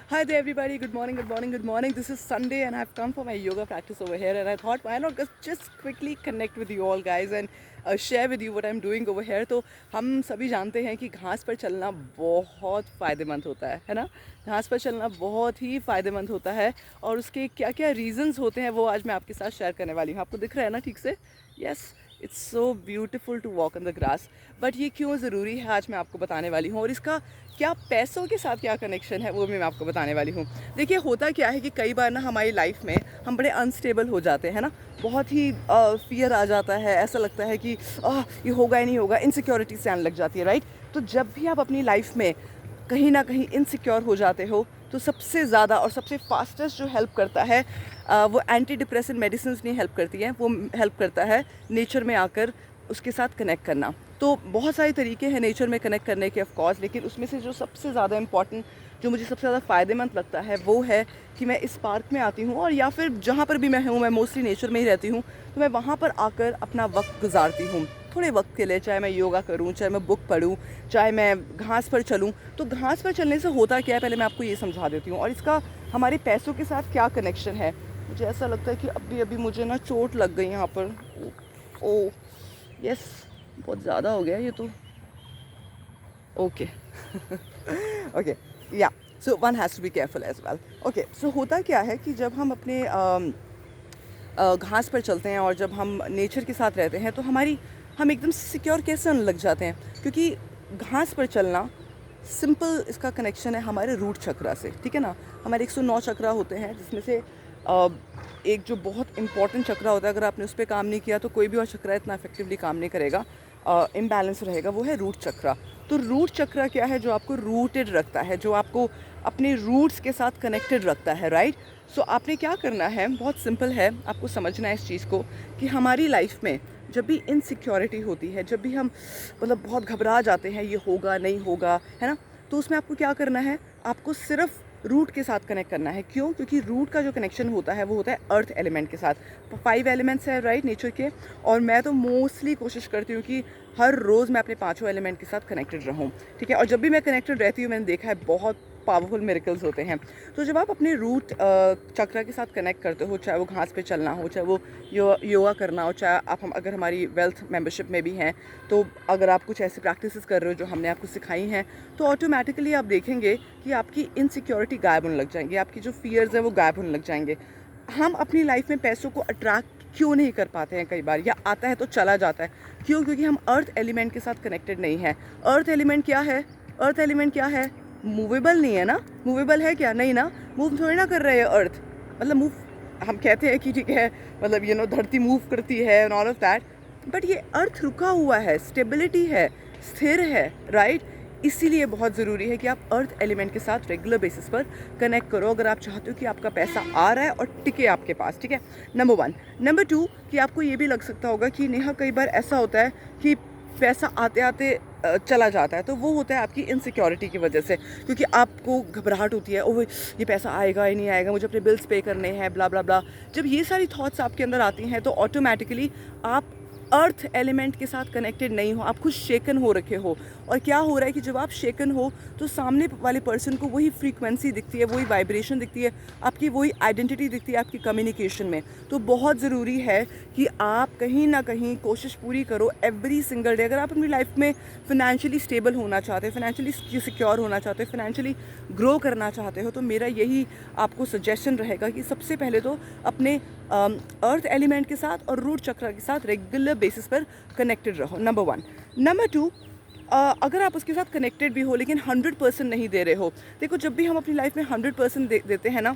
Hi there, everybody. Good morning, good morning, good morning. This is Sunday, and I've come for my yoga practice over here. And I thought, why not just quickly connect with you all, guys, and share with you what I'm doing over here. तो हम सभी जानते हैं कि घास पर चलना बहुत फ़ायदेमंद होता है ना। घास पर चलना बहुत ही फ़ायदेमंद होता है, और उसके क्या क्या रीज़न्स होते हैं वो आज मैं आपके साथ शेयर करने वाली हूँ। आपको दिख रहा है ना ठीक से? Yes, it's so beautiful to walk on the grass. But ये क्यों ज़रूरी है आज मैं आपको बताने वाली हूँ, और इसका क्या पैसों के साथ क्या कनेक्शन है वो भी मैं आपको बताने वाली हूँ। देखिए, होता क्या है कि कई बार ना हमारी लाइफ में हम बड़े अनस्टेबल हो जाते हैं ना। बहुत ही फियर आ जाता है, ऐसा लगता है कि ये होगा ही नहीं होगा, इनसिक्योरिटी से आने लग जाती है, राइट। तो जब भी आप अपनी लाइफ में कहीं ना कहीं इनसिक्योर हो जाते हो, तो सबसे ज़्यादा और सबसे फास्टेस्ट जो हेल्प करता है वो एंटी डिप्रेसेंट मेडिसिन नहीं हेल्प करती हैं, वो हेल्प करता है नेचर में आकर उसके साथ कनेक्ट करना। तो बहुत सारे तरीके हैं नेचर में कनेक्ट करने के, ऑफ कोर्स, लेकिन उसमें से जो सबसे ज़्यादा इम्पॉर्टेंट, जो मुझे सबसे ज़्यादा फ़ायदेमंद लगता है, वो है कि मैं इस पार्क में आती हूँ, और या फिर जहाँ पर भी मैं हूँ, मैं मोस्टली नेचर में ही रहती हूँ, तो मैं वहाँ पर आकर अपना वक्त गुजारती हूँ थोड़े वक्त के लिए। चाहे मैं योगा करूँ, चाहे मैं बुक पढूँ, चाहे मैं घास पर चलूँ। तो घास पर चलने से होता क्या है, पहले मैं आपको ये समझा देती हूँ, और इसका हमारे पैसों के साथ क्या कनेक्शन है। मुझे ऐसा लगता है कि अभी अभी मुझे ना चोट लग गई यहाँ पर। ओ यस, बहुत ज़्यादा हो गया ये तो। Okay okay, yeah, so one has to be careful as well. Okay, so होता क्या है कि जब हम अपने घास पर चलते हैं और जब हम नेचर के साथ रहते हैं, तो हम एकदम सिक्योर कैसे होने लग जाते हैं, क्योंकि घास पर चलना सिंपल, इसका कनेक्शन है हमारे रूट चक्रा से, ठीक है ना। हमारे 109 चक्रा होते हैं, जिसमें से एक जो बहुत इंपॉर्टेंट चक्रा होता है, अगर आपने उस पर काम नहीं किया तो कोई भी और चक्रा इतना इफेक्टिवली काम नहीं करेगा, इम्बैलेंस रहेगा, वो है रूट चक्रा। तो रूट चक्रा क्या है? जो आपको रूटेड रखता है, जो आपको अपने रूट्स के साथ कनेक्टेड रखता है, राइट। सो आपने क्या करना है, बहुत सिंपल है, आपको समझना है इस चीज़ को, कि हमारी लाइफ में जब भी इनसिक्योरिटी होती है, जब भी हम मतलब बहुत घबरा जाते हैं, ये होगा नहीं होगा, है ना, तो उसमें आपको क्या करना है, आपको सिर्फ रूट के साथ कनेक्ट करना है। क्यों? क्योंकि रूट का जो कनेक्शन होता है वो होता है अर्थ एलिमेंट के साथ। 5 एलिमेंट्स है, राइट, नेचर के। और मैं तो मोस्टली कोशिश करती हूँ कि हर रोज़ मैं अपने 5 एलिमेंट के साथ कनेक्टेड रहूँ, ठीक है। और जब भी मैं कनेक्टेड रहती हूँ, मैंने देखा है बहुत पावरफुल मिरेकल्स होते हैं। तो जब आप अपने रूट चक्र के साथ कनेक्ट करते हो, चाहे वो घास पे चलना हो, चाहे वो योगा करना हो, चाहे आप हम अगर हमारी वेल्थ मेंबरशिप में भी हैं, तो अगर आप कुछ ऐसी प्रैक्टिसेस कर रहे हो जो हमने आपको सिखाई हैं, तो ऑटोमेटिकली आप देखेंगे कि आपकी इनसिक्योरिटी गायब होने लग जाएंगी, आपकी जो फियर्स हैं वो गायब होने लग जाएंगे। हम अपनी लाइफ में पैसों को अट्रैक्ट क्यों नहीं कर पाते हैं कई बार, या आता है तो चला जाता है? क्यों? क्योंकि हम अर्थ एलिमेंट के साथ कनेक्टेड नहीं हैं। अर्थ एलिमेंट क्या है? अर्थ एलिमेंट क्या है? मूवेबल नहीं है ना। मूवेबल है क्या? नहीं ना। मूव थोड़ी ना कर रहे हैं अर्थ। मतलब मूव, हम कहते हैं कि ठीक है, मतलब धरती मूव करती है and all of that, but ये अर्थ रुका हुआ है, स्टेबिलिटी है, स्थिर है, राइट। इसीलिए बहुत ज़रूरी है कि आप अर्थ एलिमेंट के साथ रेगुलर बेसिस पर कनेक्ट करो, अगर आप चाहते हो कि आपका पैसा आ रहा है और टिके आपके पास, ठीक है। नंबर 1। नंबर 2, कि आपको ये भी लग सकता होगा कि नेहा, कई बार ऐसा होता है कि पैसा आते आते चला जाता है, तो वो होता है आपकी इनसिक्योरिटी की वजह से, क्योंकि आपको घबराहट होती है, ओह ये पैसा आएगा ही नहीं आएगा, मुझे अपने बिल्स पे करने हैं, ब्ला ब्ला ब्ला। जब ये सारी थॉट्स आपके अंदर आती हैं, तो ऑटोमेटिकली आप अर्थ एलिमेंट के साथ कनेक्टेड नहीं हो, आप खुद शेकन हो रखे हो। और क्या हो रहा है कि जब आप शेकन हो, तो सामने वाले पर्सन को वही फ्रीक्वेंसी दिखती है, वही वाइब्रेशन दिखती है, आपकी वही आइडेंटिटी दिखती है आपकी कम्युनिकेशन में। तो बहुत ज़रूरी है कि आप कहीं ना कहीं कोशिश पूरी करो एवरी सिंगल डे। अगर आप अपनी लाइफ में फाइनेंशियली स्टेबल होना चाहते हो, फाइनेंशियली सिक्योर होना चाहते हो, फाइनेंशियली ग्रो करना चाहते हो, तो मेरा यही आपको सजेशन रहेगा कि सबसे पहले तो अपने अर्थ एलिमेंट के साथ और रूट चक्र के साथ रेगुलर बेसिस पर कनेक्टेड रहो, नंबर 1। नंबर 2, अगर आप उसके साथ कनेक्टेड भी हो लेकिन 100% नहीं दे रहे हो। देखो, जब भी हम अपनी लाइफ में 100% देते हैं ना,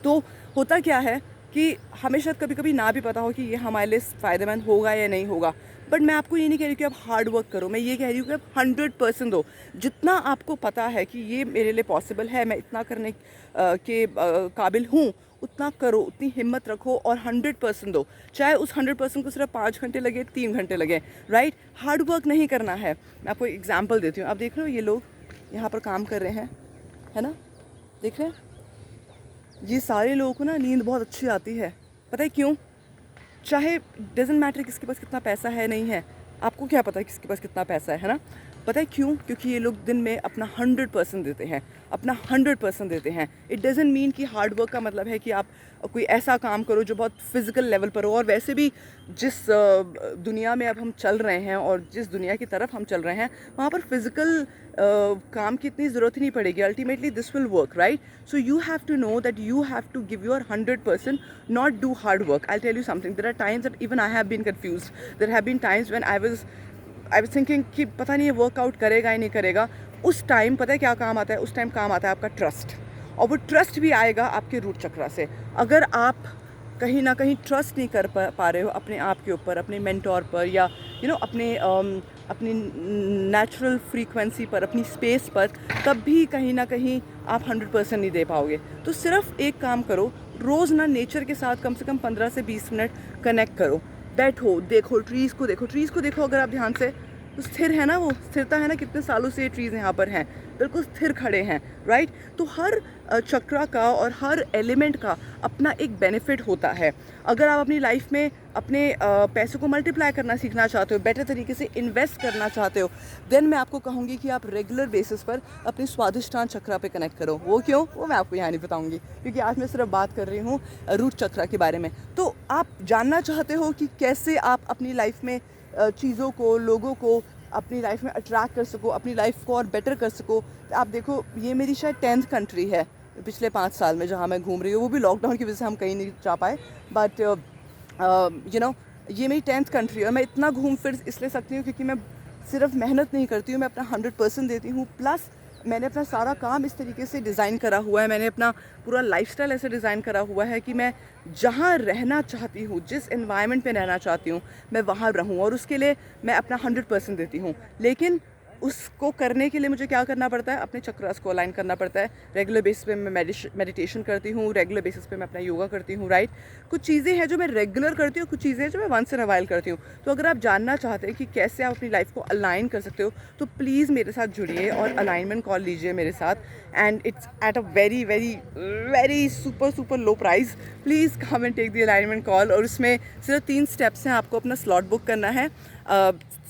तो होता क्या है कि हमें शायद कभी कभी ना भी पता हो कि ये हमारे लिए फ़ायदेमंद होगा या नहीं होगा। बट मैं आपको ये नहीं कह रही कि आप हार्ड वर्क करो, मैं ये कह रही हूँ कि आप 100% दो। जितना आपको पता है कि ये मेरे लिए पॉसिबल है, मैं इतना करने के काबिल हूँ, उतना करो, उतनी हिम्मत रखो और 100% दो। चाहे उस 100% को सिर्फ 5 घंटे लगे, 3 घंटे लगे, राइट। हार्ड वर्क नहीं करना है। मैं आपको एग्जाम्पल देती हूँ। आप देख रहे हो ये लोग यहाँ पर काम कर रहे हैं, है ना, देख रहे हैं? ये सारे लोगों को ना नींद बहुत अच्छी आती है। पता है क्यों? चाहे डजेंट मैटर किसके पास कितना पैसा है नहीं है, आपको क्या पता है किसके पास कितना पैसा है ना। पता है क्यों? क्योंकि ये लोग दिन में अपना 100% देते हैं, अपना 100% देते हैं। इट डज़न्ट मीन कि हार्ड वर्क का मतलब है कि आप कोई ऐसा काम करो जो बहुत फिज़िकल लेवल पर हो। और वैसे भी जिस दुनिया में अब हम चल रहे हैं और जिस दुनिया की तरफ हम चल रहे हैं, वहाँ पर फिज़िकल काम की इतनी ज़रूरत ही नहीं पड़ेगी। Ultimately this will work, right? So you have to know that you have to give your 100%, not do hard work. I'll tell you something. There are times that even I have been confused. There have been times when I was thinking कि पता नहीं ये workout करेगा ही नहीं करेगा। उस time पता है क्या काम आता है? उस टाइम काम आता है आपका ट्रस्ट, और वो ट्रस्ट भी आएगा आपके रूट चक्रा से। अगर आप कहीं ना कहीं ट्रस्ट नहीं कर पा रहे हो अपने आप के ऊपर, अपने मेंटोर पर, या अपनी नेचुरल फ्रीक्वेंसी पर, अपनी स्पेस पर, तब भी कहीं ना कहीं आप 100% नहीं दे पाओगे। तो सिर्फ एक काम करो, रोज़ ना नेचर के साथ कम से कम 15 से 20 मिनट कनेक्ट करो। बैठो, देखो ट्रीज़ को, देखो अगर आप ध्यान से, तो स्थिर है ना, वो स्थिरता है ना। कितने सालों से ये ट्रीज़ यहाँ पर हैं, बिल्कुल स्थिर खड़े हैं, राइट? तो हर चक्रा का और हर एलिमेंट का अपना एक बेनिफिट होता है। अगर आप अपनी लाइफ में अपने पैसों को मल्टीप्लाई करना सीखना चाहते हो, बेटर तरीके से इन्वेस्ट करना चाहते हो, देन मैं आपको कहूँगी कि आप रेगुलर बेसिस पर अपने स्वादिष्टान चक्रा पे कनेक्ट करो। वो क्यों? वो मैं आपको यहाँ नहीं बताऊँगी, क्योंकि आज मैं सिर्फ बात कर रही हूँ रूट चक्रा के बारे में। तो आप जानना चाहते हो कि कैसे आप अपनी लाइफ में चीज़ों को, लोगों को अपनी लाइफ में अट्रैक्ट कर सको, अपनी लाइफ को और बेटर कर सको। आप देखो, ये मेरी शायद 10th कंट्री है पिछले 5 साल में जहाँ मैं घूम रही हूँ। वो भी लॉकडाउन की वजह से हम कहीं नहीं जा पाए, बट ये मेरी 10th कंट्री है। और मैं इतना घूम फिर इसलिए सकती हूँ क्योंकि मैं सिर्फ मेहनत नहीं करती हूँ, मैं अपना 100% देती हूँ। प्लस मैंने अपना सारा काम इस तरीके से डिज़ाइन करा हुआ है, मैंने अपना पूरा लाइफस्टाइल ऐसे डिज़ाइन करा हुआ है कि मैं जहाँ रहना चाहती हूँ, जिस एनवायरनमेंट में रहना चाहती हूँ, मैं वहाँ रहूँ, और उसके लिए मैं अपना 100% देती हूँ। लेकिन उसको करने के लिए मुझे क्या करना पड़ता है? अपने चक्रास को अलाइन करना पड़ता है। रेगुलर बेसिस पे मैं मेडिटेशन करती हूँ, रेगुलर बेसिस पे मैं अपना योगा करती हूँ, राइट? कुछ चीज़ें हैं जो मैं रेगुलर करती हूँ, कुछ चीज़ें हैं जो मैं वंस इन अ वाइल करती हूँ। तो अगर आप जानना चाहते हैं कि कैसे आप अपनी लाइफ को अलाइन कर सकते हो, तो प्लीज़ मेरे साथ जुड़िए और अलाइनमेंट कॉल लीजिए मेरे साथ। And it's at a very very very super low price. Please come and take the alignment call. और उसमें सिर्फ 3 स्टेप्स हैं। आपको अपना स्लॉट बुक करना है,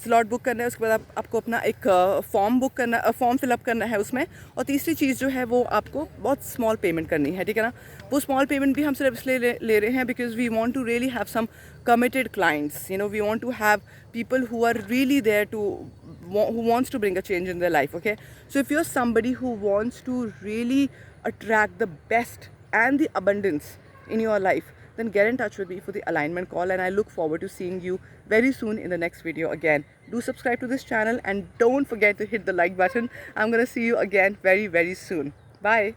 स्लॉट बुक करना है, उसके बाद आपको अपना एक फॉर्म फिलअप करना है उसमें। और तीसरी चीज़ जो है वो आपको बहुत स्मॉल पेमेंट करनी है, ठीक है ना? वो स्मॉल पेमेंट भी हम सिर्फ इसलिए ले रहे हैं because we want to really have some committed clients, we want to have people who are really there to who wants to bring a change in their life, okay? So if you're somebody who wants to really attract the best and the abundance in your life, then get in touch with me for the alignment call, and I look forward to seeing you very soon in the next video again. Do subscribe to this channel and don't forget to hit the like button. I'm gonna see you again very soon. Bye.